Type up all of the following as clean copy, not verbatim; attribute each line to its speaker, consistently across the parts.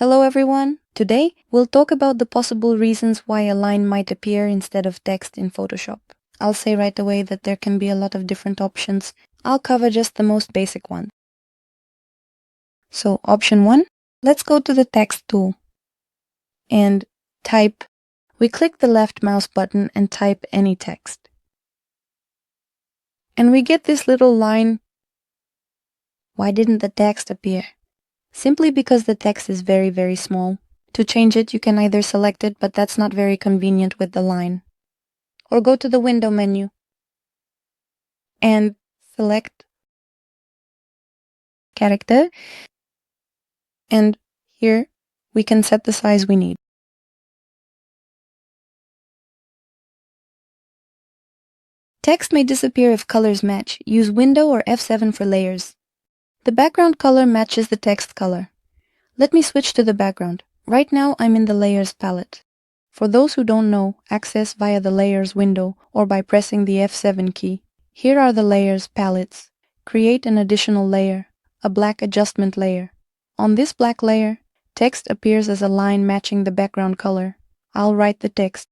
Speaker 1: Hello everyone! Today, we'll talk about the possible reasons why a line might appear instead of text in Photoshop. I'll say right away that there can be a lot of different options. I'll cover just the most basic one. So, option 1, let's go to the text tool and type. We click the left mouse button and type any text. And we get this little line. Why didn't the text appear? Simply because the text is very, very small. To change it, you can either select it, but that's not very convenient with the line. Or go to the window menu and select character. And here we can set the size we need. Text may disappear if colors match. Use Window or F7 for layers. The background color matches the text color. Let me switch to the background. Right now I'm in the Layers palette. For those who don't know, access via the Layers window or by pressing the F7 key. Here are the Layers palettes. Create an additional layer, a black adjustment layer. On this black layer, text appears as a line matching the background color. I'll write the text.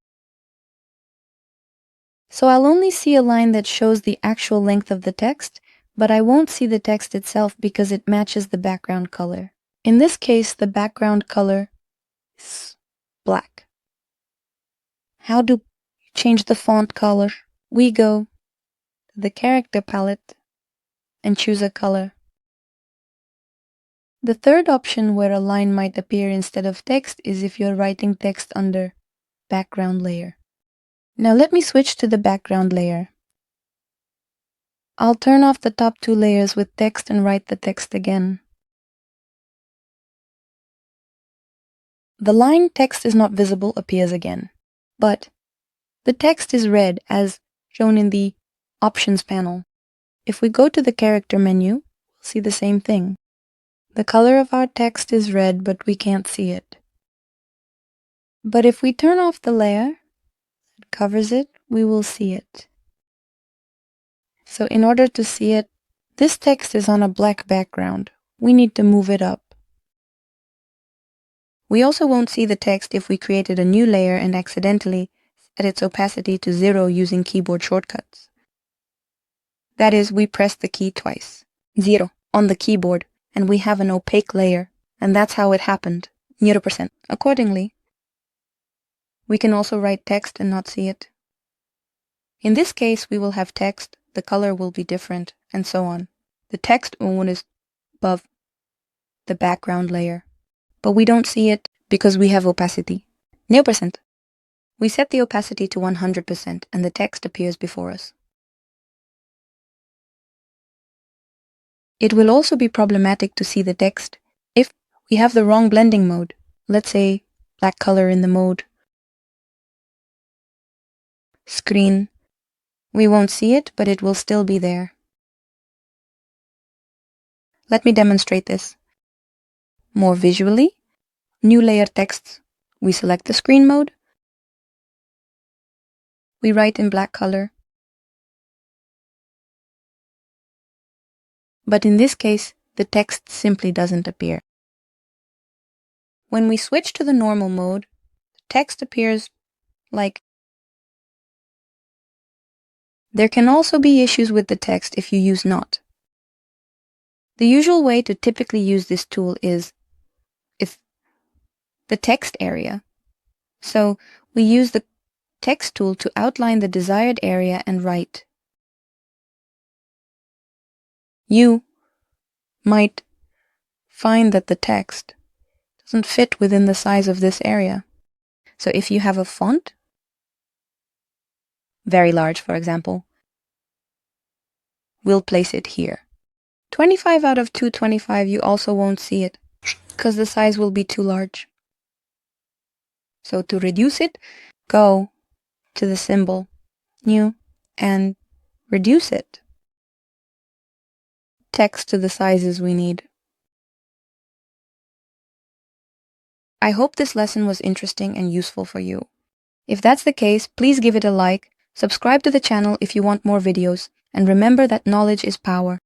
Speaker 1: So I'll only see a line that shows the actual length of the text, but I won't see the text itself because it matches the background color. In this case, the background color is black. How do you change the font color? We go to the character palette and choose a color. The third option where a line might appear instead of text is if you're writing text under background layer. Now let me switch to the background layer. I'll turn off the top two layers with text and write the text again. The line text is not visible appears again, but the text is red as shown in the Options panel. If we go to the character menu, we'll see the same thing. The color of our text is red, but we can't see it. But if we turn off the layer that covers it, we will see it. So in order to see it, this text is on a black background. We need to move it up. We also won't see the text if we created a new layer and accidentally set its opacity to 0 using keyboard shortcuts. That is, we press the key twice, 0, on the keyboard, and we have an opaque layer, and that's how it happened, 0%. Accordingly, we can also write text and not see it. In this case, we will have text, the color will be different, and so on. The text one is above the background layer, but we don't see it because we have opacity, 0%. We set the opacity to 100% and the text appears before us. It will also be problematic to see the text if we have the wrong blending mode. Let's say black color in the mode screen. We won't see it, but it will still be there. Let me demonstrate this. More visually, new layer text. We select the screen mode. We write in black color. But in this case, the text simply doesn't appear. When we switch to the normal mode, the text appears like. There can also be issues with the text if you use not. The usual way to typically use this tool is the text area. So we use the text tool to outline the desired area and write. You might find that the text doesn't fit within the size of this area. So if you have a font, very large for example, we'll place it here. 25 out of 225 you also won't see it because the size will be too large. So to reduce it, go to the symbol, new, and reduce it. Text to the sizes we need. I hope this lesson was interesting and useful for you. If that's the case, please give it a like, subscribe to the channel if you want more videos, and remember that knowledge is power.